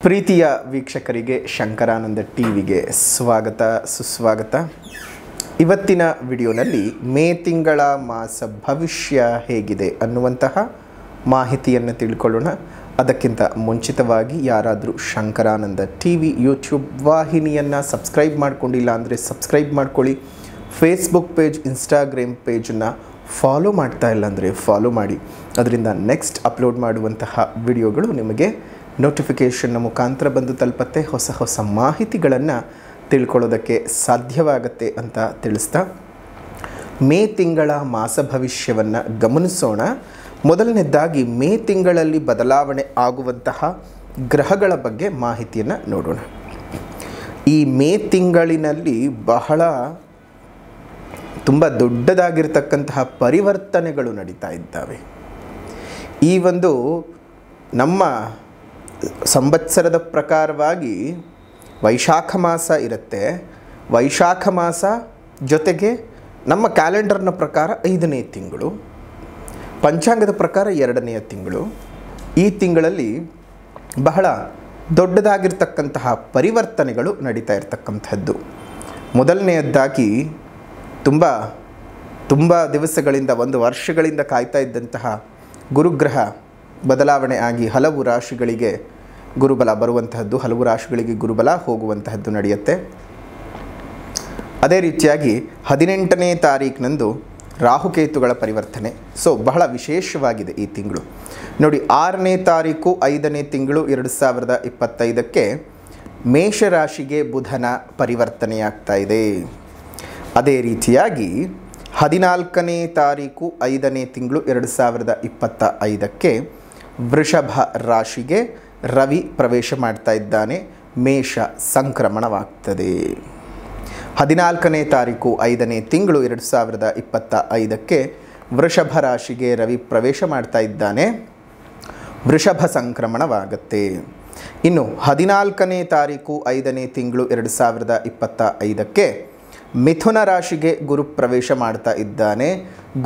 ಪ್ರೀತಿಯ ವೀಕ್ಷಕರಿಗೆ ಶಂಕರಾನಂದ ಟಿವಿಗೆ ಸ್ವಾಗತ ಸುಸ್ವಾಗತ. ಇವತ್ತಿನ ವಿಡಿಯೋನಲ್ಲಿ ಮೇ ತಿಂಗಳ ಮಾಸ ಭವಿಷ್ಯ ಹೇಗಿದೆ ಅನ್ನುವಂತಹ ಮಾಹಿತಿಯನ್ನು ತಿಳ್ಕೊಳ್ಳೋಣ. ಅದಕ್ಕಿಂತ ಮುಂಚಿತವಾಗಿ ಯಾರಾದರೂ ಶಂಕರಾನಂದ ಟಿವಿ ಯೂಟ್ಯೂಬ್ ವಾಹಿನಿಯನ್ನು ಸಬ್ಸ್ಕ್ರೈಬ್ ಮಾಡ್ಕೊಂಡಿಲ್ಲ ಅಂದರೆ ಸಬ್ಸ್ಕ್ರೈಬ್ ಮಾಡ್ಕೊಳ್ಳಿ. ಫೇಸ್ಬುಕ್ ಪೇಜ್, ಇನ್ಸ್ಟಾಗ್ರಾಮ್ ಪೇಜನ್ನು ಫಾಲೋ ಮಾಡ್ತಾ ಇಲ್ಲ ಅಂದರೆ ಫಾಲೋ ಮಾಡಿ. ಅದರಿಂದ ನೆಕ್ಸ್ಟ್ ಅಪ್ಲೋಡ್ ಮಾಡುವಂತಹ ವಿಡಿಯೋಗಳು ನಿಮಗೆ ನೋಟಿಫಿಕೇಷನ್ನ ಮುಖಾಂತರ ಬಂದು ತಲುಪತ್ತೆ. ಹೊಸ ಹೊಸ ಮಾಹಿತಿಗಳನ್ನು ತಿಳ್ಕೊಳ್ಳೋದಕ್ಕೆ ಸಾಧ್ಯವಾಗತ್ತೆ ಅಂತ ತಿಳಿಸ್ತಾ ಮೇ ತಿಂಗಳ ಮಾಸ ಭವಿಷ್ಯವನ್ನು ಗಮನಿಸೋಣ. ಮೊದಲನೇದಾಗಿ ಮೇ ತಿಂಗಳಲ್ಲಿ ಬದಲಾವಣೆ ಆಗುವಂತಹ ಗ್ರಹಗಳ ಬಗ್ಗೆ ಮಾಹಿತಿಯನ್ನು ನೋಡೋಣ. ಈ ಮೇ ತಿಂಗಳಿನಲ್ಲಿ ಬಹಳ ತುಂಬ ದೊಡ್ಡದಾಗಿರ್ತಕ್ಕಂತಹ ಪರಿವರ್ತನೆಗಳು ನಡೀತಾ ಇದ್ದಾವೆ. ಈ ಒಂದು ನಮ್ಮ ಸಂವತ್ಸರದ ಪ್ರಕಾರವಾಗಿ ವೈಶಾಖ ಮಾಸ ಇರುತ್ತೆ. ವೈಶಾಖ ಮಾಸ ಜೊತೆಗೆ ನಮ್ಮ ಕ್ಯಾಲೆಂಡರ್ನ ಪ್ರಕಾರ 5ನೇ ತಿಂಗಳು, ಪಂಚಾಂಗದ ಪ್ರಕಾರ 2ನೇ ತಿಂಗಳು. ಈ ತಿಂಗಳಲ್ಲಿ ಬಹಳ ದೊಡ್ಡದಾಗಿರ್ತಕ್ಕಂತಹ ಪರಿವರ್ತನೆಗಳು ನಡೀತಾ ಇರತಕ್ಕಂಥದ್ದು. ಮೊದಲನೆಯದಾಗಿ ತುಂಬ ದಿವಸಗಳಿಂದ, ಒಂದು ವರ್ಷಗಳಿಂದ ಕಾಯ್ತಾ ಇದ್ದಂತಹ ಗುರುಗ್ರಹ ಬದಲಾವಣೆ ಆಗಿ ಹಲವು ರಾಶಿಗಳಿಗೆ ಗುರುಬಲ ಬರುವಂತಹದ್ದು, ಹಲವು ರಾಶಿಗಳಿಗೆ ಗುರುಬಲ ಹೋಗುವಂತಹದ್ದು ನಡೆಯುತ್ತೆ. ಅದೇ ರೀತಿಯಾಗಿ 18ನೇ ತಾರೀಕಿನಂದು ರಾಹುಕೇತುಗಳ ಪರಿವರ್ತನೆ. ಬಹಳ ವಿಶೇಷವಾಗಿದೆ ಈ ತಿಂಗಳು. ನೋಡಿ, 6ನೇ ತಾರೀಕು 5ನೇ ತಿಂಗಳು 2025ಕ್ಕೆ ಮೇಷರಾಶಿಗೆ ಬುಧನ ಪರಿವರ್ತನೆಯಾಗ್ತಾ ಇದೆ. ಅದೇ ರೀತಿಯಾಗಿ 14ನೇ ತಾರೀಕು 5ನೇ ತಿಂಗಳು 2025ಕ್ಕೆ ವೃಷಭ ರಾಶಿಗೆ ರವಿ ಪ್ರವೇಶ ಮಾಡ್ತಾ ಇದ್ದಾನೆ. ಮೇಷ ಸಂಕ್ರಮಣವಾಗ್ತದೆ. 14ನೇ ತಾರೀಕು 5ನೇ ತಿಂಗಳು 2025ಕ್ಕೆ ವೃಷಭ ರಾಶಿಗೆ ರವಿ ಪ್ರವೇಶ ಮಾಡ್ತಾ ಇದ್ದಾನೆ. ವೃಷಭ ಸಂಕ್ರಮಣವಾಗುತ್ತೆ. ಇನ್ನು 14ನೇ ತಾರೀಕು 5ನೇ ತಿಂಗಳು 2025ಕ್ಕೆ ಮಿಥುನ ರಾಶಿಗೆ ಗುರು ಪ್ರವೇಶ ಮಾಡ್ತಾ ಇದ್ದಾನೆ.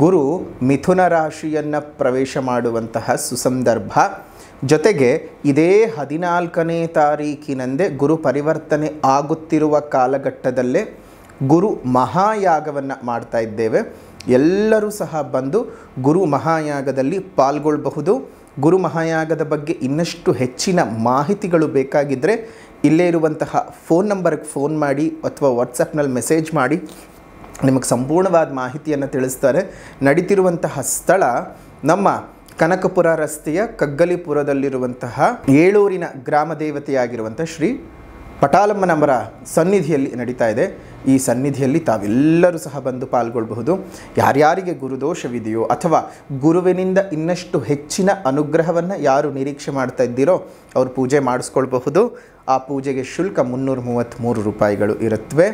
ಗುರು ಮಿಥುನ ರಾಶಿಯನ್ನು ಪ್ರವೇಶ ಮಾಡುವಂತಹ ಸುಸಂದರ್ಭ. ಜೊತೆಗೆ ಇದೇ 14ನೇ ತಾರೀಕಿನಂದೇ ಗುರು ಪರಿವರ್ತನೆ ಆಗುತ್ತಿರುವ ಕಾಲಘಟ್ಟದಲ್ಲೇ ಗುರು ಮಹಾಯಾಗವನ್ನು ಮಾಡ್ತಾ ಇದ್ದೇವೆ. ಎಲ್ಲರೂ ಸಹ ಬಂದು ಗುರು ಮಹಾಯಾಗದಲ್ಲಿ ಪಾಲ್ಗೊಳ್ಳಬಹುದು. ಗುರು ಮಹಾಯಾಗದ ಬಗ್ಗೆ ಇನ್ನಷ್ಟು ಹೆಚ್ಚಿನ ಮಾಹಿತಿಗಳು ಬೇಕಾಗಿದ್ದರೆ ಇಲ್ಲೇ ಇರುವಂತಹ ಫೋನ್ ನಂಬರ್ಗೆ ಫೋನ್ ಮಾಡಿ ಅಥವಾ ವಾಟ್ಸಪ್ನಲ್ಲಿ ಮೆಸೇಜ್ ಮಾಡಿ, ನಿಮಗೆ ಸಂಪೂರ್ಣವಾದ ಮಾಹಿತಿಯನ್ನು ತಿಳಿಸ್ತಾರೆ. ನಡೀತಿರುವಂತಹ ಸ್ಥಳ ನಮ್ಮ ಕನಕಪುರ ರಸ್ತೆಯ ಕಗ್ಗಲಿಪುರದಲ್ಲಿರುವಂತಹ ಏಳೂರಿನ ಗ್ರಾಮ ದೇವತೆಯಾಗಿರುವಂಥ ಶ್ರೀ ಪಟಾಲಮ್ಮನವರ ಸನ್ನಿಧಿಯಲ್ಲಿ ನಡೀತಾ ಇದೆ. ಈ ಸನ್ನಿಧಿಯಲ್ಲಿ ತಾವೆಲ್ಲರೂ ಸಹ ಬಂದು ಪಾಲ್ಗೊಳ್ಳಬಹುದು. ಯಾರ್ಯಾರಿಗೆ ಗುರುದೋಷವಿದೆಯೋ ಅಥವಾ ಗುರುವಿನಿಂದ ಇನ್ನಷ್ಟು ಹೆಚ್ಚಿನ ಅನುಗ್ರಹವನ್ನು ಯಾರು ನಿರೀಕ್ಷೆ ಮಾಡ್ತಾ ಇದ್ದೀರೋ ಅವರು ಪೂಜೆ ಮಾಡಿಸ್ಕೊಳ್ಬಹುದು. ಆ ಪೂಜೆಗೆ ಶುಲ್ಕ 333 ರೂಪಾಯಿಗಳು ಇರುತ್ತವೆ.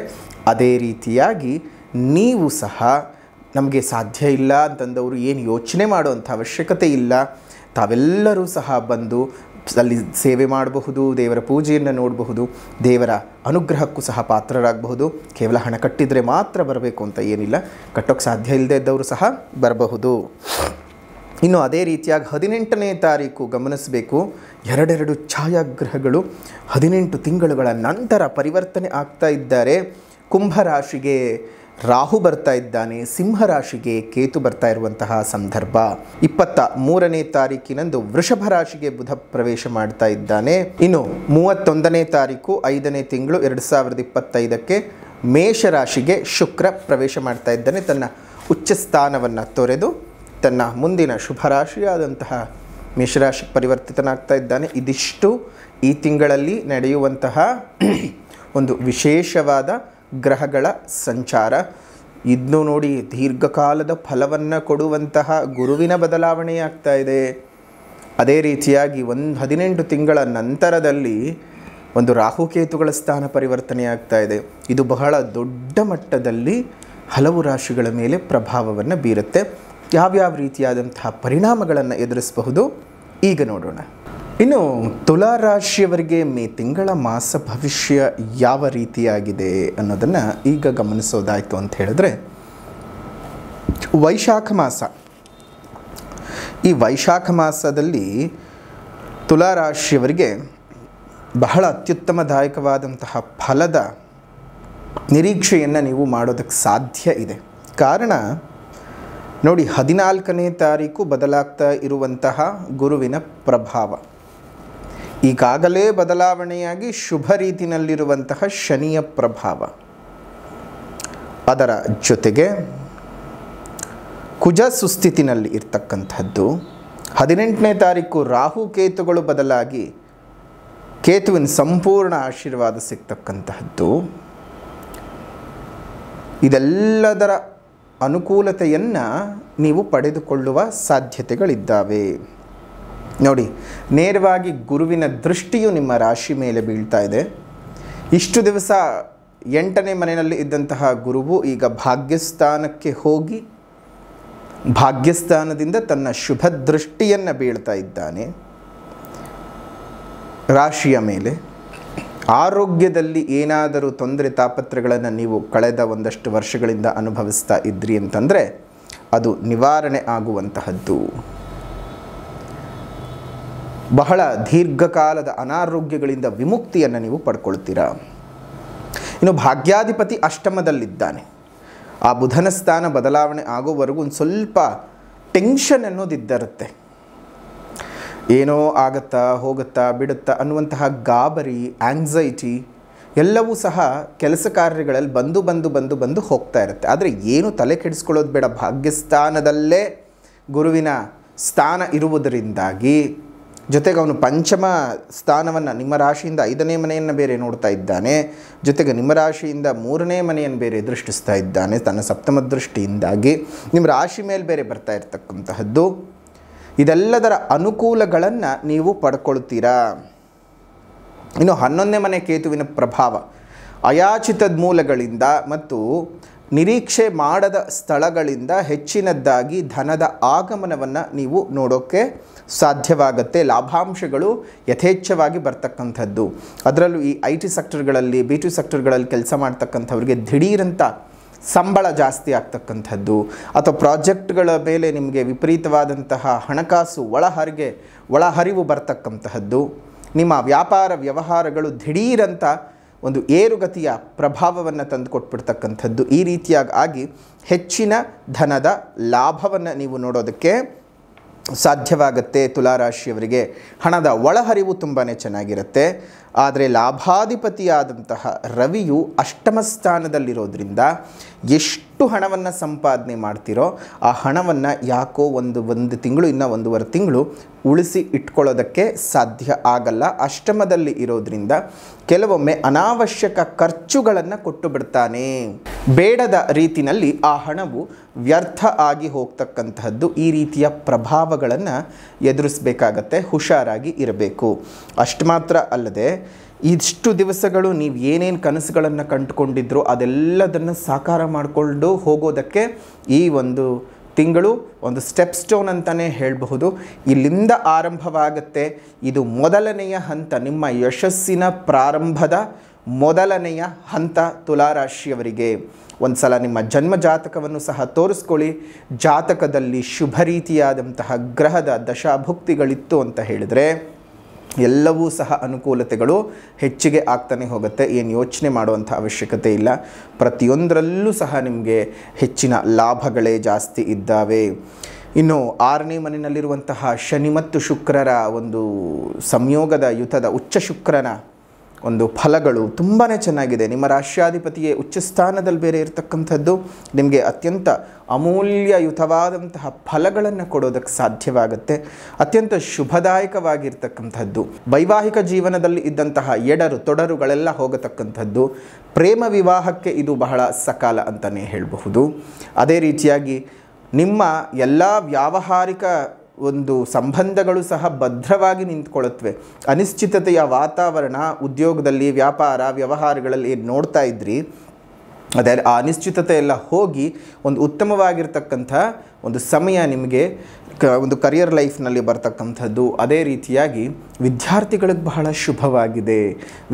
ಅದೇ ರೀತಿಯಾಗಿ ನೀವು ಸಹ ನಮಗೆ ಸಾಧ್ಯ ಇಲ್ಲ ಅಂತಂದವರು ಏನು ಯೋಚನೆ ಮಾಡುವಂಥ ಅವಶ್ಯಕತೆ ಇಲ್ಲ. ತಾವೆಲ್ಲರೂ ಸಹ ಬಂದು ಅಲ್ಲಿ ಸೇವೆ ಮಾಡಬಹುದು, ದೇವರ ಪೂಜೆಯನ್ನು ನೋಡಬಹುದು, ದೇವರ ಅನುಗ್ರಹಕ್ಕೂ ಸಹ ಪಾತ್ರರಾಗಬಹುದು. ಕೇವಲ ಹಣ ಕಟ್ಟಿದರೆ ಮಾತ್ರ ಬರಬೇಕು ಅಂತ ಏನಿಲ್ಲ, ಕಟ್ಟೋಕ್ಕೆ ಸಾಧ್ಯ ಇಲ್ಲದೆ ಇದ್ದವರು ಸಹ ಬರಬಹುದು. ಇನ್ನು ಅದೇ ರೀತಿಯಾಗಿ 18ನೇ ತಾರೀಕು ಗಮನಿಸಬೇಕು. ಎರಡೆರಡು ಛಾಯಾಗ್ರಹಗಳು 18 ತಿಂಗಳುಗಳ ನಂತರ ಪರಿವರ್ತನೆ ಆಗ್ತಾ ಇದ್ದಾರೆ. ಕುಂಭರಾಶಿಗೆ ರಾಹು ಬರ್ತಾ ಇದ್ದಾನೆ, ಸಿಂಹರಾಶಿಗೆ ಕೇತು ಬರ್ತಾ ಇರುವಂತಹ ಸಂದರ್ಭ. 23ನೇ ತಾರೀಕಿನಂದು ವೃಷಭ ರಾಶಿಗೆ ಬುಧ ಪ್ರವೇಶ ಮಾಡ್ತಾ ಇದ್ದಾನೆ. ಇನ್ನು 31ನೇ ತಾರೀಕು 5ನೇ ತಿಂಗಳು 2025ಕ್ಕೆ ಮೇಷರಾಶಿಗೆ ಶುಕ್ರ ಪ್ರವೇಶ ಮಾಡ್ತಾ ಇದ್ದಾನೆ. ತನ್ನ ಉಚ್ಚ ಸ್ಥಾನವನ್ನು ತೊರೆದು ತನ್ನ ಮುಂದಿನ ಶುಭ ರಾಶಿಯಾದಂತಹ ಮೇಷರಾಶಿ ಪರಿವರ್ತಿತನಾಗ್ತಾ ಇದ್ದಾನೆ. ಇದಿಷ್ಟು ಈ ತಿಂಗಳಲ್ಲಿ ನಡೆಯುವಂತಹ ಒಂದು ವಿಶೇಷವಾದ ಗ್ರಹಗಳ ಸಂಚಾರ. ಇನ್ನು ನೋಡಿ, ದೀರ್ಘಕಾಲದ ಫಲವನ್ನು ಕೊಡುವಂತಹ ಗುರುವಿನ ಬದಲಾವಣೆಯಾಗ್ತಾ ಇದೆ. ಅದೇ ರೀತಿಯಾಗಿ 18 ತಿಂಗಳ ನಂತರದಲ್ಲಿ ಒಂದು ರಾಹುಕೇತುಗಳ ಸ್ಥಾನ ಪರಿವರ್ತನೆಯಾಗ್ತಾ ಇದೆ. ಇದು ಬಹಳ ದೊಡ್ಡ ಮಟ್ಟದಲ್ಲಿ ಹಲವು ರಾಶಿಗಳ ಮೇಲೆ ಪ್ರಭಾವವನ್ನು ಬೀರುತ್ತೆ. ಯಾವ್ಯಾವ ರೀತಿಯಾದಂತಹ ಪರಿಣಾಮಗಳನ್ನು ಎದುರಿಸಬಹುದು ಈಗ ನೋಡೋಣ. ಇನ್ನು ತುಲಾ ರಾಶಿಯವರಿಗೆ ಮೇ ತಿಂಗಳ ಮಾಸ ಭವಿಷ್ಯ ಯಾವ ರೀತಿಯಾಗಿದೆ ಅನ್ನೋದನ್ನು ಈಗ ಗಮನಿಸೋದಾಯಿತು ಅಂತ ಹೇಳಿದ್ರೆ, ವೈಶಾಖ ಮಾಸ, ಈ ವೈಶಾಖ ಮಾಸದಲ್ಲಿ ತುಲಾ ರಾಶಿಯವರಿಗೆ ಬಹಳ ಅತ್ಯುತ್ತಮದಾಯಕವಾದಂತಹ ಫಲದ ನಿರೀಕ್ಷೆಯನ್ನು ನೀವು ಮಾಡೋದಕ್ಕೆ ಸಾಧ್ಯ ಇದೆ. ಕಾರಣ ನೋಡಿ, 14ನೇ ತಾರೀಕು ಬದಲಾಗ್ತಾ ಇರುವಂತಹ ಗುರುವಿನ ಪ್ರಭಾವ, ಈಗಾಗಲೇ ಬದಲಾವಣೆಯಾಗಿ ಶುಭ ರೀತಿಯಲ್ಲಿರುವಂತಹ ಶನಿಯ ಪ್ರಭಾವ, ಅದರ ಜೊತೆಗೆ ಕುಜ ಸುಸ್ಥಿತಿನಲ್ಲಿ ಇರ್ತಕ್ಕಂಥದ್ದು, 18ನೇ ತಾರೀಕು ರಾಹು ಕೇತುಗಳು ಬದಲಾಗಿ ಕೇತುವಿನ ಸಂಪೂರ್ಣ ಆಶೀರ್ವಾದ ಸಿಗ್ತಕ್ಕಂತಹದ್ದು, ಇದೆಲ್ಲದರ ಅನುಕೂಲತೆಯನ್ನು ನೀವು ಪಡೆದುಕೊಳ್ಳುವ ಸಾಧ್ಯತೆಗಳಿದ್ದಾವೆ. ನೋಡಿ, ನೇರವಾಗಿ ಗುರುವಿನ ದೃಷ್ಟಿಯು ನಿಮ್ಮ ರಾಶಿ ಮೇಲೆ ಬೀಳ್ತಾ ಇದೆ. ಇಷ್ಟು ದಿವಸ 8ನೇ ಮನೆಯಲ್ಲಿ ಇದ್ದಂತಹ ಗುರುವು ಈಗ ಭಾಗ್ಯಸ್ಥಾನಕ್ಕೆ ಹೋಗಿ ಭಾಗ್ಯಸ್ಥಾನದಿಂದ ತನ್ನ ಶುಭ ದೃಷ್ಟಿಯನ್ನು ಬೀಳ್ತಾ ಇದ್ದಾನೆ ರಾಶಿಯ ಮೇಲೆ. ಆರೋಗ್ಯದಲ್ಲಿ ಏನಾದರೂ ತೊಂದರೆ ತಾಪತ್ರಗಳನ್ನು ನೀವು ಕಳೆದ ಒಂದಷ್ಟು ವರ್ಷಗಳಿಂದ ಅನುಭವಿಸ್ತಾ ಇದ್ರಿ ಅಂತಂದರೆ ಅದು ನಿವಾರಣೆ ಆಗುವಂತಹದ್ದು. ಬಹಳ ದೀರ್ಘಕಾಲದ ಅನಾರೋಗ್ಯಗಳಿಂದ ವಿಮುಕ್ತಿಯನ್ನು ನೀವು ಪಡ್ಕೊಳ್ತೀರಾ. ಇನ್ನು ಭಾಗ್ಯಾಧಿಪತಿ ಅಷ್ಟಮದಲ್ಲಿದ್ದಾನೆ. ಆ ಬುಧನ ಸ್ಥಾನ ಬದಲಾವಣೆ ಆಗೋವರೆಗೂ ಒಂದು ಸ್ವಲ್ಪ ಟೆನ್ಷನ್ ಅನ್ನೋದಿದ್ದರುತ್ತೆ. ಏನೋ ಆಗುತ್ತಾ ಹೋಗುತ್ತಾ ಬಿಡುತ್ತಾ ಅನ್ನುವಂತಹ ಗಾಬರಿ, ಆಂಗ್ಸೈಟಿ ಎಲ್ಲವೂ ಸಹ ಕೆಲಸ ಕಾರ್ಯಗಳಲ್ಲಿ ಬಂದು ಹೋಗ್ತಾ ಇರುತ್ತೆ. ಆದರೆ ಏನು ತಲೆ ಕೆಡಿಸ್ಕೊಳ್ಳೋದು ಬೇಡ. ಭಾಗ್ಯಸ್ಥಾನದಲ್ಲೇ ಗುರುವಿನ ಸ್ಥಾನ ಇರುವುದರಿಂದಾಗಿ, ಜೊತೆಗೆ ಅವನು ಪಂಚಮ ಸ್ಥಾನವನ್ನು ನಿಮ್ಮ ರಾಶಿಯಿಂದ 5ನೇ ಮನೆಯನ್ನು ಬೇರೆ ನೋಡ್ತಾ ಇದ್ದಾನೆ, ಜೊತೆಗೆ ನಿಮ್ಮ ರಾಶಿಯಿಂದ 3ನೇ ಮನೆಯನ್ನು ಬೇರೆ ದೃಷ್ಟಿಸ್ತಾ ಇದ್ದಾನೆ ತನ್ನ ಸಪ್ತಮ ದೃಷ್ಟಿಯಿಂದಾಗಿ, ನಿಮ್ಮ ರಾಶಿ ಮೇಲೆ ಬೇರೆ ಬರ್ತಾ ಇರ್ತಕ್ಕಂತಹದ್ದು. ಇದೆಲ್ಲದರ ಅನುಕೂಲಗಳನ್ನು ನೀವು ಪಡ್ಕೊಳ್ತೀರಾ. ಇನ್ನು 11ನೇ ಮನೆ ಕೇತುವಿನ ಪ್ರಭಾವ ಅಯಾಚಿತ ಮೂಲಗಳಿಂದ ಮತ್ತು ನಿರೀಕ್ಷೆ ಮಾಡದ ಸ್ಥಳಗಳಿಂದ ಹೆಚ್ಚಿನದ್ದಾಗಿ ಧನದ ಆಗಮನವನ್ನು ನೀವು ನೋಡೋಕ್ಕೆ ಸಾಧ್ಯವಾಗುತ್ತೆ. ಲಾಭಾಂಶಗಳು ಯಥೇಚ್ಛವಾಗಿ ಬರ್ತಕ್ಕಂಥದ್ದು. ಅದರಲ್ಲೂ ಈ IT ಸೆಕ್ಟರ್ಗಳಲ್ಲಿ, BT ಸೆಕ್ಟರ್ಗಳಲ್ಲಿ ಕೆಲಸ ಮಾಡ್ತಕ್ಕಂಥವ್ರಿಗೆ ದಿಢೀರಂತ ಸಂಬಳ ಜಾಸ್ತಿ ಆಗ್ತಕ್ಕಂಥದ್ದು, ಅಥವಾ ಪ್ರಾಜೆಕ್ಟ್ಗಳ ಮೇಲೆ ನಿಮಗೆ ವಿಪರೀತವಾದಂತಹ ಹಣಕಾಸು ಒಳಹರಿವು ಬರ್ತಕ್ಕಂತಹದ್ದು, ನಿಮ್ಮ ವ್ಯಾಪಾರ ವ್ಯವಹಾರಗಳು ದಿಢೀರಂತ ಒಂದು ಏರುಗತಿಯ ಪ್ರಭಾವವನ್ನು ತಂದು ಕೊಟ್ಬಿಡ್ತಕ್ಕಂಥದ್ದು. ಈ ರೀತಿಯಾಗಿ ಆಗಿ ಹೆಚ್ಚಿನ ಧನದ ಲಾಭವನ್ನು ನೀವು ನೋಡೋದಕ್ಕೆ ಸಾಧ್ಯವಾಗುತ್ತೆ. ತುಲಾರಾಶಿಯವರಿಗೆ ಹಣದ ಒಳಹರಿವು ತುಂಬಾ ಚೆನ್ನಾಗಿರುತ್ತೆ. ಆದರೆ ಲಾಭಾಧಿಪತಿಯಾದಂತಹ ರವಿಯು ಅಷ್ಟಮ ಸ್ಥಾನದಲ್ಲಿರೋದ್ರಿಂದ ಎಷ್ಟು ಹಣವನ್ನು ಸಂಪಾದನೆ ಮಾಡ್ತಿರೋ ಆ ಹಣವನ್ನು ಯಾಕೋ ಒಂದು ತಿಂಗಳು ಇನ್ನು 1.5 ತಿಂಗಳು ಉಳಿಸಿ ಇಟ್ಕೊಳ್ಳೋದಕ್ಕೆ ಸಾಧ್ಯ ಆಗಲ್ಲ. ಅಷ್ಟಮದಲ್ಲಿ ಇರೋದ್ರಿಂದ ಕೆಲವೊಮ್ಮೆ ಅನಾವಶ್ಯಕ ಖರ್ಚುಗಳನ್ನು ಕೊಟ್ಟು ಬಿಡ್ತಾನೆ. ಬೇಡದ ರೀತಿಯಲ್ಲಿ ಆ ಹಣವು ವ್ಯರ್ಥ ಆಗಿ ಹೋಗ್ತಕ್ಕಂತಹದ್ದು. ಈ ರೀತಿಯ ಪ್ರಭಾವಗಳನ್ನು ಎದುರಿಸಬೇಕಾಗತ್ತೆ. ಹುಷಾರಾಗಿ ಇರಬೇಕು. ಅಷ್ಟು ಮಾತ್ರ ಅಲ್ಲದೆ, ಇಷ್ಟು ದಿವಸಗಳು ನೀವು ಏನೇನು ಕನಸುಗಳನ್ನು ಕಂಡುಕೊಂಡಿದ್ರೋ ಅದೆಲ್ಲದನ್ನು ಸಾಕಾರ ಮಾಡಿಕೊಂಡು ಹೋಗೋದಕ್ಕೆ ಈ ಒಂದು ತಿಂಗಳು ಒಂದು ಸ್ಟೆಪ್ ಸ್ಟೋನ್ ಅಂತಲೇ ಹೇಳಬಹುದು. ಇಲ್ಲಿಂದ ಆರಂಭವಾಗುತ್ತೆ. ಇದು ಮೊದಲನೆಯ ಹಂತ, ನಿಮ್ಮ ಯಶಸ್ಸಿನ ಪ್ರಾರಂಭದ ಮೊದಲನೆಯ ಹಂತ. ತುಲಾರಾಶಿಯವರಿಗೆ ಒಂದು ಸಲ ನಿಮ್ಮ ಜನ್ಮ ಜಾತಕವನ್ನು ಸಹ ತೋರಿಸ್ಕೊಳ್ಳಿ. ಜಾತಕದಲ್ಲಿ ಶುಭ ರೀತಿಯಾದಂತಹ ಗ್ರಹದ ದಶಾಭುಕ್ತಿಗಳಿತ್ತು ಅಂತ ಹೇಳಿದರೆ ಎಲ್ಲವೂ ಸಹ ಅನುಕೂಲತೆಗಳು ಹೆಚ್ಚಿಗೆ ಆಗ್ತಾನೆ ಹೋಗುತ್ತೆ. ಏನು ಯೋಚನೆ ಮಾಡುವಂಥ ಅವಶ್ಯಕತೆ ಇಲ್ಲ. ಪ್ರತಿಯೊಂದರಲ್ಲೂ ಸಹ ನಿಮಗೆ ಹೆಚ್ಚಿನ ಲಾಭಗಳೇ ಜಾಸ್ತಿ ಇದ್ದಾವೆ. ಇನ್ನು 6ನೇ ಮನೆಯಲ್ಲಿರುವಂತಹ ಶನಿ ಮತ್ತು ಶುಕ್ರರ ಒಂದು ಸಂಯೋಗದ ಯುತದ ಉಚ್ಚ ಶುಕ್ರನ ಒಂದು ಫಲಗಳು ತುಂಬಾ ಚೆನ್ನಾಗಿದೆ. ನಿಮ್ಮ ರಾಶ್ಯಾಧಿಪತಿಯೇ ಉಚ್ಚ ಸ್ಥಾನದಲ್ಲಿ ಬೇರೆ ಇರತಕ್ಕಂಥದ್ದು ನಿಮಗೆ ಅತ್ಯಂತ ಅಮೂಲ್ಯಯುತವಾದಂತಹ ಫಲಗಳನ್ನು ಕೊಡೋದಕ್ಕೆ ಸಾಧ್ಯವಾಗುತ್ತೆ. ಅತ್ಯಂತ ಶುಭದಾಯಕವಾಗಿರ್ತಕ್ಕಂಥದ್ದು. ವೈವಾಹಿಕ ಜೀವನದಲ್ಲಿ ಇದ್ದಂತಹ ಎಡರು ತೊಡರುಗಳೆಲ್ಲ ಹೋಗತಕ್ಕಂಥದ್ದು. ಪ್ರೇಮ ವಿವಾಹಕ್ಕೆ ಇದು ಬಹಳ ಸಕಾಲ ಅಂತಲೇ ಹೇಳಬಹುದು. ಅದೇ ರೀತಿಯಾಗಿ ನಿಮ್ಮ ಎಲ್ಲ ವ್ಯಾವಹಾರಿಕ ಒಂದು ಸಂಬಂಧಗಳು ಸಹ ಭದ್ರವಾಗಿ ನಿಂತ್ಕೊಳ್ಳುತ್ತವೆ. ಅನಿಶ್ಚಿತತೆಯ ವಾತಾವರಣ ಉದ್ಯೋಗದಲ್ಲಿ, ವ್ಯಾಪಾರ ವ್ಯವಹಾರಗಳಲ್ಲಿ ಏನು ನೋಡ್ತಾ ಇದ್ರಿ ಅದೇ ಆ ಅನಿಶ್ಚಿತತೆ ಎಲ್ಲ ಹೋಗಿ ಒಂದು ಉತ್ತಮವಾಗಿರ್ತಕ್ಕಂಥ ಒಂದು ಸಮಯ ನಿಮಗೆ ಒಂದು ಕರಿಯರ್ ಲೈಫ್ನಲ್ಲಿ ಬರ್ತಕ್ಕಂಥದ್ದು. ಅದೇ ರೀತಿಯಾಗಿ ವಿದ್ಯಾರ್ಥಿಗಳಿಗೆ ಬಹಳ ಶುಭವಾಗಿದೆ.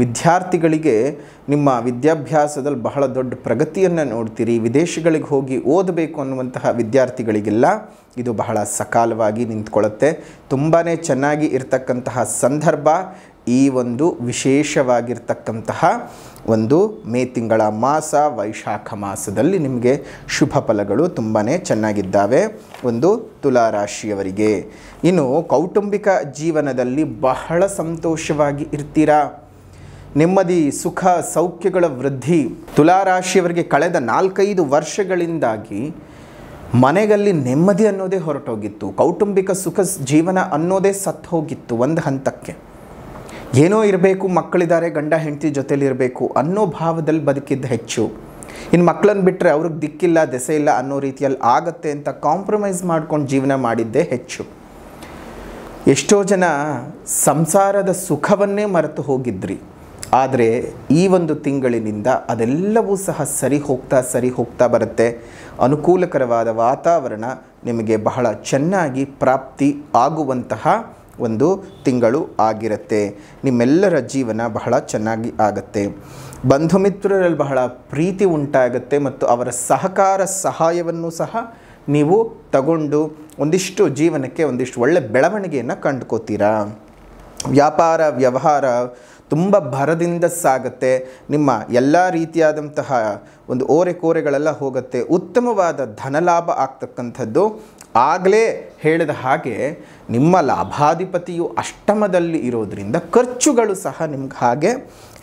ವಿದ್ಯಾರ್ಥಿಗಳಿಗೆ ನಿಮ್ಮ ವಿದ್ಯಾಭ್ಯಾಸದಲ್ಲಿ ಬಹಳ ದೊಡ್ಡ ಪ್ರಗತಿಯನ್ನು ನೋಡ್ತೀರಿ. ವಿದೇಶಗಳಿಗೆ ಹೋಗಿ ಓದಬೇಕು ಅನ್ನುವಂತಹ ವಿದ್ಯಾರ್ಥಿಗಳಿಗೆಲ್ಲ ಇದು ಬಹಳ ಸಕಾಲವಾಗಿ ನಿಂತ್ಕೊಳ್ಳುತ್ತೆ. ತುಂಬಾ ಚೆನ್ನಾಗಿ ಇರತಕ್ಕಂತಹ ಸಂದರ್ಭ ಈ ಒಂದು ವಿಶೇಷವಾಗಿರ್ತಕ್ಕಂತಹ ಒಂದು ಮೇ ತಿಂಗಳ ಮಾಸ, ವೈಶಾಖ ಮಾಸದಲ್ಲಿ ನಿಮಗೆ ಶುಭ ಫಲಗಳು ತುಂಬಾ ಚೆನ್ನಾಗಿದ್ದಾವೆ ಒಂದು ತುಲಾ ರಾಶಿಯವರಿಗೆ. ಇನ್ನು ಕೌಟುಂಬಿಕ ಜೀವನದಲ್ಲಿ ಬಹಳ ಸಂತೋಷವಾಗಿ ಇರ್ತೀರಾ. ನೆಮ್ಮದಿ, ಸುಖ, ಸೌಖ್ಯಗಳ ವೃದ್ಧಿ. ತುಲಾ ರಾಶಿಯವರಿಗೆ ಕಳೆದ 4-5 ವರ್ಷಗಳಿಂದಾಗಿ ಮನೆಯಲ್ಲಿ ನೆಮ್ಮದಿ ಅನ್ನೋದೇ ಹೊರಟೋಗಿತ್ತು. ಕೌಟುಂಬಿಕ ಸುಖ ಜೀವನ ಅನ್ನೋದೇ ಸತ್ತು ಹೋಗಿತ್ತು. ಒಂದು ಹಂತಕ್ಕೆ ಏನೋ ಇರಬೇಕು, ಮಕ್ಕಳಿದ್ದಾರೆ, ಗಂಡ ಹೆಂಡತಿ ಜೊತೆಲಿರಬೇಕು ಅನ್ನೋ ಭಾವದಲ್ಲಿ ಬದುಕಿದ್ದು ಹೆಚ್ಚು. ಇನ್ನು ಮಕ್ಕಳನ್ನು ಬಿಟ್ಟರೆ ಅವ್ರಿಗೆ ದಿಕ್ಕಿಲ್ಲ, ದೆಸೆ ಇಲ್ಲ ಅನ್ನೋ ರೀತಿಯಲ್ಲಿ ಆಗತ್ತೆ ಅಂತ ಕಾಂಪ್ರಮೈಸ್ ಮಾಡ್ಕೊಂಡು ಜೀವನ ಮಾಡಿದ್ದೇ ಹೆಚ್ಚು. ಎಷ್ಟೋ ಜನ ಸಂಸಾರದ ಸುಖವನ್ನೇ ಮರೆತು ಹೋಗಿದ್ರಿ. ಆದರೆ ಈ ಒಂದು ತಿಂಗಳಿನಿಂದ ಅದೆಲ್ಲವೂ ಸಹ ಸರಿ ಹೋಗ್ತಾ ಬರುತ್ತೆ. ಅನುಕೂಲಕರವಾದ ವಾತಾವರಣ ನಿಮಗೆ ಬಹಳ ಚೆನ್ನಾಗಿ ಪ್ರಾಪ್ತಿ ಆಗುವಂತಹ ಒಂದು ತಿಂಗಳು ಆಗಿರುತ್ತೆ. ನಿಮ್ಮೆಲ್ಲರ ಜೀವನ ಬಹಳ ಚೆನ್ನಾಗಿ ಆಗುತ್ತೆ. ಬಂಧು ಮಿತ್ರರಲ್ಲಿ ಬಹಳ ಪ್ರೀತಿ ಉಂಟಾಗುತ್ತೆ ಮತ್ತು ಅವರ ಸಹಾಯವನ್ನು ಸಹ ನೀವು ತಗೊಂಡು ಒಂದಿಷ್ಟು ಜೀವನಕ್ಕೆ ಒಂದಿಷ್ಟು ಒಳ್ಳೆ ಬೆಳವಣಿಗೆಯನ್ನು ಕಂಡುಕೋತೀರಾ. ವ್ಯಾಪಾರ ವ್ಯವಹಾರ ತುಂಬ ಭರದಿಂದ ಸಾಗುತ್ತೆ. ನಿಮ್ಮ ಎಲ್ಲ ರೀತಿಯಾದಂತಹ ಒಂದು ಓರೆಕೋರೆಗಳೆಲ್ಲ ಹೋಗುತ್ತೆ. ಉತ್ತಮವಾದ ಧನಲಾಭ ಆಗ್ತಕ್ಕಂಥದ್ದು. ಆಗಲೇ ಹೇಳಿದ ಹಾಗೆ ನಿಮ್ಮ ಲಾಭಾಧಿಪತಿಯು ಅಷ್ಟಮದಲ್ಲಿ ಇರೋದರಿಂದ ಖರ್ಚುಗಳು ಸಹ ನಿಮ್ಗೆ ಹಾಗೆ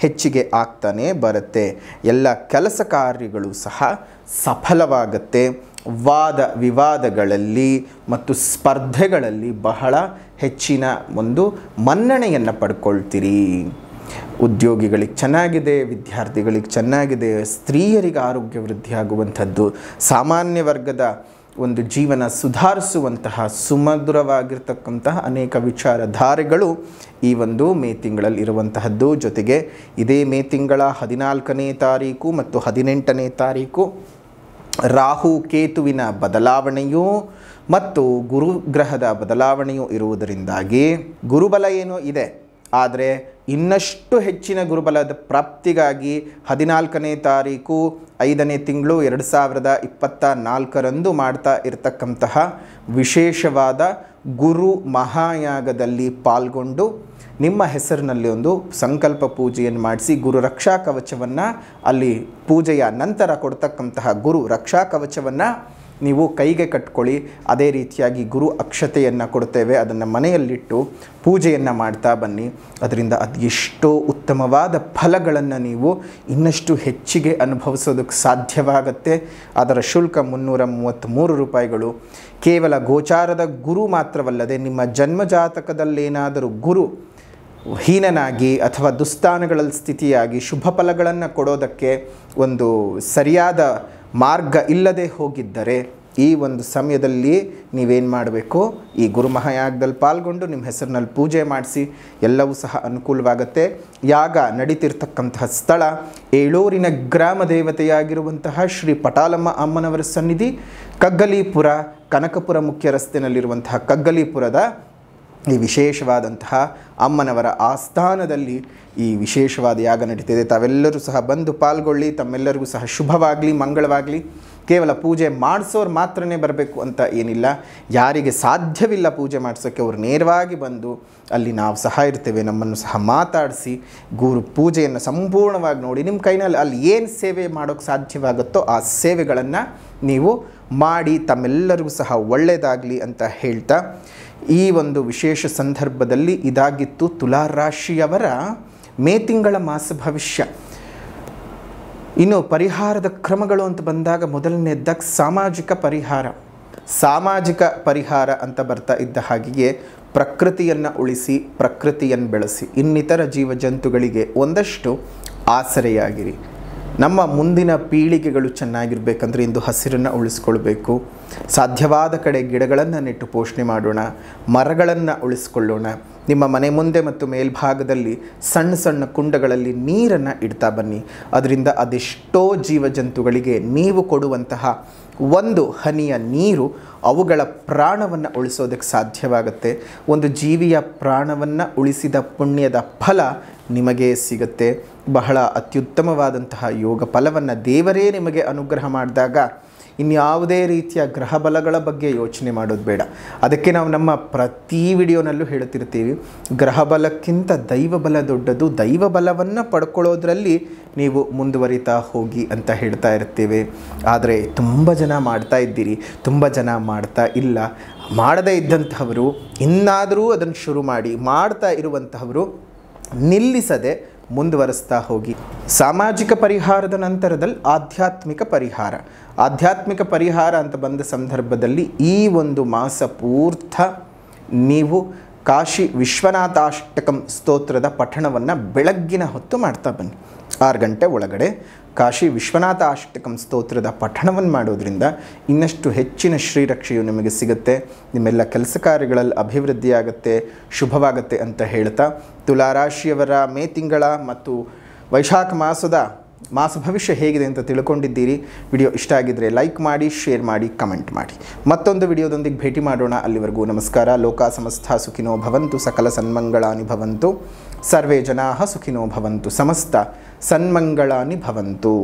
ಹೆಚ್ಚಿಗೆ ಆಗ್ತಾನೆ ಬರುತ್ತೆ. ಎಲ್ಲ ಕೆಲಸ ಕಾರ್ಯಗಳು ಸಹ ಸಫಲವಾಗುತ್ತೆ. ವಾದ ವಿವಾದಗಳಲ್ಲಿ ಮತ್ತು ಸ್ಪರ್ಧೆಗಳಲ್ಲಿ ಬಹಳ ಹೆಚ್ಚಿನ ಒಂದು ಮನ್ನಣೆಯನ್ನು ಪಡ್ಕೊಳ್ತೀರಿ. ಉದ್ಯೋಗಿಗಳಿಗೆ ಚೆನ್ನಾಗಿದೆ, ವಿದ್ಯಾರ್ಥಿಗಳಿಗೆ ಚೆನ್ನಾಗಿದೆ, ಸ್ತ್ರೀಯರಿಗೆ ಆರೋಗ್ಯ ವೃದ್ಧಿಯಾಗುವಂಥದ್ದು, ಸಾಮಾನ್ಯ ವರ್ಗದ ಒಂದು ಜೀವನ ಸುಧಾರಿಸುವಂತಹ ಸುಮಧುರವಾಗಿರ್ತಕ್ಕಂತಹ ಅನೇಕ ವಿಚಾರಧಾರೆಗಳು ಈ ಒಂದು ಮೇ ತಿಂಗಳಲ್ಲಿ ಇರುವಂತಹದ್ದು. ಜೊತೆಗೆ ಇದೇ ಮೇ ತಿಂಗಳ 14ನೇ ತಾರೀಕು ಮತ್ತು 18ನೇ ತಾರೀಕು ರಾಹು ಕೇತುವಿನ ಬದಲಾವಣೆಯೂ ಮತ್ತು ಗುರುಗ್ರಹದ ಬದಲಾವಣೆಯೂ ಇರುವುದರಿಂದಾಗಿ ಗುರುಬಲ ಏನೋ ಇದೆ, ಆದರೆ ಇನ್ನಷ್ಟು ಹೆಚ್ಚಿನ ಗುರುಬಲದ ಪ್ರಾಪ್ತಿಗಾಗಿ 14ನೇ ತಾರೀಕು 5ನೇ ತಿಂಗಳು 2024 ಮಾಡ್ತಾ ಇರತಕ್ಕಂತಹ ವಿಶೇಷವಾದ ಗುರು ಮಹಾಯಾಗದಲ್ಲಿ ಪಾಲ್ಗೊಂಡು ನಿಮ್ಮ ಹೆಸರಿನಲ್ಲಿ ಒಂದು ಸಂಕಲ್ಪ ಪೂಜೆಯನ್ನು ಮಾಡಿಸಿ ಗುರು ರಕ್ಷಾ ಕವಚವನ್ನು ಅಲ್ಲಿ ಪೂಜೆಯ ನಂತರ ಕೊಡ್ತಕ್ಕಂತಹ ಗುರು ರಕ್ಷಾ ಕವಚವನ್ನು ನೀವು ಕೈಗೆ ಕಟ್ಕೊಳ್ಳಿ. ಅದೇ ರೀತಿಯಾಗಿ ಗುರು ಅಕ್ಷತೆಯನ್ನು ಕೊಡ್ತೇವೆ, ಅದನ್ನು ಮನೆಯಲ್ಲಿಟ್ಟು ಪೂಜೆಯನ್ನು ಮಾಡ್ತಾ ಬನ್ನಿ. ಅದರಿಂದ ಅದು ಎಷ್ಟೋ ಉತ್ತಮವಾದ ಫಲಗಳನ್ನು ನೀವು ಇನ್ನಷ್ಟು ಹೆಚ್ಚಿಗೆ ಅನುಭವಿಸೋದಕ್ಕೆ ಸಾಧ್ಯವಾಗುತ್ತೆ. ಅದರ ಶುಲ್ಕ 333 ರೂಪಾಯಿಗಳು. ಕೇವಲ ಗೋಚಾರದ ಗುರು ಮಾತ್ರವಲ್ಲದೆ ನಿಮ್ಮ ಜನ್ಮಜಾತಕದಲ್ಲೇನಾದರೂ ಗುರು ಹೀನನಾಗಿ ಅಥವಾ ದುಸ್ಥಾನಗಳಲ್ಲಿ ಸ್ಥಿತಿಯಾಗಿ ಶುಭ ಫಲಗಳನ್ನು ಕೊಡೋದಕ್ಕೆ ಒಂದು ಸರಿಯಾದ ಮಾರ್ಗ ಇಲ್ಲದೆ ಹೋಗಿದ್ದರೆ ಈ ಒಂದು ಸಮಯದಲ್ಲಿ ನೀವೇನು ಮಾಡಬೇಕು, ಈ ಗುರು ಮಹಾಯಾಗದಲ್ಲಿ ಪಾಲ್ಗೊಂಡು ನಿಮ್ಮ ಹೆಸರಿನಲ್ಲಿ ಪೂಜೆ ಮಾಡಿಸಿ, ಎಲ್ಲವೂ ಸಹ ಅನುಕೂಲವಾಗುತ್ತೆ. ಯಾಗ ನಡೀತಿರ್ತಕ್ಕಂತಹ ಸ್ಥಳ ಏಳೂರಿನ ಗ್ರಾಮ ದೇವತೆಯಾಗಿರುವಂತಹ ಶ್ರೀ ಪಟಾಲಮ್ಮ ಅಮ್ಮನವರ ಸನ್ನಿಧಿ, ಕಗ್ಗಲೀಪುರ, ಕನಕಪುರ ಮುಖ್ಯ ರಸ್ತೆಯಲ್ಲಿರುವಂತಹ ಕಗ್ಗಲೀಪುರದ ಈ ವಿಶೇಷವಾದಂತಹ ಅಮ್ಮನವರ ಆಸ್ಥಾನದಲ್ಲಿ ಈ ವಿಶೇಷವಾದ ಯಾಗ ನಡೀತಿದೆ. ತಾವೆಲ್ಲರೂ ಸಹ ಬಂದು ಪಾಲ್ಗೊಳ್ಳಿ. ತಮ್ಮೆಲ್ಲರಿಗೂ ಸಹ ಶುಭವಾಗಲಿ, ಮಂಗಳವಾಗಲಿ. ಕೇವಲ ಪೂಜೆ ಮಾಡಿಸೋರು ಮಾತ್ರನೇ ಬರಬೇಕು ಅಂತ ಏನಿಲ್ಲ. ಯಾರಿಗೆ ಸಾಧ್ಯವಿಲ್ಲ ಪೂಜೆ ಮಾಡಿಸೋಕ್ಕೆ ಅವರು ನೇರವಾಗಿ ಬಂದು ಅಲ್ಲಿ ನಾವು ಸಹ ಇರ್ತೇವೆ, ನಮ್ಮನ್ನು ಸಹ ಮಾತಾಡಿಸಿ ಗುರು ಪೂಜೆಯನ್ನು ಸಂಪೂರ್ಣವಾಗಿ ನೋಡಿ ನಿಮ್ಮ ಕೈನಲ್ಲಿ ಅಲ್ಲಿ ಏನು ಸೇವೆ ಮಾಡೋಕ್ಕೆ ಸಾಧ್ಯವಾಗುತ್ತೋ ಆ ಸೇವೆಗಳನ್ನು ನೀವು ಮಾಡಿ ತಮ್ಮೆಲ್ಲರಿಗೂ ಸಹ ಒಳ್ಳೆಯದಾಗಲಿ ಅಂತ ಹೇಳ್ತಾ ಈ ಒಂದು ವಿಶೇಷ ಸಂದರ್ಭದಲ್ಲಿ ಇದಾಗಿತ್ತು ತುಲಾ ರಾಶಿಯವರ ಮೇ ತಿಂಗಳ ಮಾಸ ಭವಿಷ್ಯ. ಇನ್ನು ಪರಿಹಾರದ ಕ್ರಮಗಳು ಅಂತ ಬಂದಾಗ ಮೊದಲನೇದಾಗಿ ಸಾಮಾಜಿಕ ಪರಿಹಾರ ಅಂತ ಬರ್ತಾ ಇದ್ದ ಹಾಗೆಯೇ ಪ್ರಕೃತಿಯನ್ನು ಉಳಿಸಿ, ಪ್ರಕೃತಿಯನ್ನು ಬೆಳೆಸಿ, ಇನ್ನಿತರ ಜೀವಜಂತುಗಳಿಗೆ ಒಂದಷ್ಟು ಆಸರೆಯಾಗಿರಿ. ನಮ್ಮ ಮುಂದಿನ ಪೀಳಿಗೆಗಳು ಚೆನ್ನಾಗಿರಬೇಕಂದ್ರೆ ಇಂದು ಹಸಿರನ್ನು ಉಳಿಸ್ಕೊಳ್ಬೇಕು. ಸಾಧ್ಯವಾದ ಕಡೆ ಗಿಡಗಳನ್ನು ನೆಟ್ಟು ಪೋಷಣೆ ಮಾಡೋಣ, ಮರಗಳನ್ನು ಉಳಿಸ್ಕೊಳ್ಳೋಣ. ನಿಮ್ಮ ಮನೆ ಮುಂದೆ ಮತ್ತು ಮೇಲ್ಭಾಗದಲ್ಲಿ ಸಣ್ಣ ಸಣ್ಣ ಕುಂಡಗಳಲ್ಲಿ ನೀರನ್ನು ಇಡ್ತಾ ಬನ್ನಿ. ಅದರಿಂದ ಅದೆಷ್ಟೋ ಜೀವಜಂತುಗಳಿಗೆ ನೀವು ಕೊಡುವಂತಹ ಒಂದು ಹನಿಯ ನೀರು ಅವುಗಳ ಪ್ರಾಣವನ್ನು ಉಳಿಸೋದಕ್ಕೆ ಸಾಧ್ಯವಾಗುತ್ತೆ. ಒಂದು ಜೀವಿಯ ಪ್ರಾಣವನ್ನು ಉಳಿಸಿದ ಪುಣ್ಯದ ಫಲ ನಿಮಗೆ ಸಿಗುತ್ತೆ. ಬಹಳ ಅತ್ಯುತ್ತಮವಾದಂತಹ ಯೋಗ ಫಲವನ್ನು ದೇವರೇ ನಿಮಗೆ ಅನುಗ್ರಹ ಮಾಡಿದಾಗ ಇನ್ಯಾವುದೇ ರೀತಿಯ ಗ್ರಹ ಬಲಗಳ ಬಗ್ಗೆ ಯೋಚನೆ ಮಾಡೋದು ಬೇಡ. ಅದಕ್ಕೆ ನಾವು ನಮ್ಮ ಪ್ರತಿ ವಿಡಿಯೋನಲ್ಲೂ ಹೇಳ್ತಿರ್ತೀವಿ, ಗ್ರಹ ಬಲಕ್ಕಿಂತ ದೈವ ಬಲ ದೊಡ್ಡದು, ದೈವ ಬಲವನ್ನು ಪಡ್ಕೊಳ್ಳೋದ್ರಲ್ಲಿ ನೀವು ಮುಂದುವರಿತಾ ಹೋಗಿ ಅಂತ ಹೇಳ್ತಾ ಇರ್ತೀವಿ. ಆದರೆ ತುಂಬ ಜನ ಮಾಡ್ತಾ ಇದ್ದೀರಿ, ತುಂಬ ಜನ ಮಾಡ್ತಾ ಇಲ್ಲ. ಮಾಡದೇ ಇದ್ದಂತಹವರು ಇನ್ನಾದರೂ ಅದನ್ನು ಶುರು ಮಾಡಿ, ಮಾಡ್ತಾ ಇರುವಂತಹವರು ನಿಲ್ಲಿಸದೆ ಮುಂದುವರಿಸ್ತಾ ಹೋಗಿ. ಸಾಮಾಜಿಕ ಪರಿಹಾರದ ನಂತರದಲ್ಲಿ ಆಧ್ಯಾತ್ಮಿಕ ಪರಿಹಾರ ಅಂತ ಬಂದ ಸಂದರ್ಭದಲ್ಲಿ ಈ ಒಂದು ಮಾಸ ಪೂರ್ತ ನೀವು ಕಾಶಿ ವಿಶ್ವನಾಥಾಷ್ಟಕಂ ಸ್ತೋತ್ರದ ಪಠಣವನ್ನು ಬೆಳಗ್ಗಿನ ಹೊತ್ತು ಮಾಡ್ತಾ ಬನ್ನಿ. 6 ಗಂಟೆ ಒಳಗಡೆ ಕಾಶಿ ವಿಶ್ವನಾಥ ಅಷ್ಟಕಂ ಸ್ತೋತ್ರದ ಪಠಣವನ್ನು ಮಾಡೋದ್ರಿಂದ ಇನ್ನಷ್ಟು ಹೆಚ್ಚಿನ ಶ್ರೀರಕ್ಷೆಯು ನಿಮಗೆ ಸಿಗುತ್ತೆ. ನಿಮ್ಮೆಲ್ಲ ಕೆಲಸ ಕಾರ್ಯಗಳಲ್ಲಿ ಅಭಿವೃದ್ಧಿಯಾಗುತ್ತೆ, ಶುಭವಾಗುತ್ತೆ ಅಂತ ಹೇಳ್ತಾ, ತುಲಾರಾಶಿಯವರ ಮೇ ತಿಂಗಳ ಮತ್ತು ವೈಶಾಖ ಮಾಸ ಭವಿಷ್ಯ ಹೇಗಿದೆ ಅಂತ ತಿಳ್ಕೊಂಡಿದ್ದೀರಿ. ವಿಡಿಯೋ ಇಷ್ಟ ಆಗಿದ್ದರೆ ಲೈಕ್ ಮಾಡಿ, ಶೇರ್ ಮಾಡಿ, ಕಮೆಂಟ್ ಮಾಡಿ. ಮತ್ತೊಂದು ವಿಡಿಯೋದೊಂದಿಗೆ ಭೇಟಿ ಮಾಡೋಣ. ಅಲ್ಲಿವರೆಗೂ ನಮಸ್ಕಾರ. ಲೋಕ ಸಮಸ್ತ ಸುಖಿನೋ ಭವಂತು, ಸಕಲ ಸನ್ಮಂಗಳಾನಿ ಭವಂತು, ಸರ್ವೇ ಜನಾಃ ಸುಖಿನೋ ಭವಂತು, ಸಮಸ್ತ ಸನ್ಮಂಗಳಾನಿ ಭವಂತು.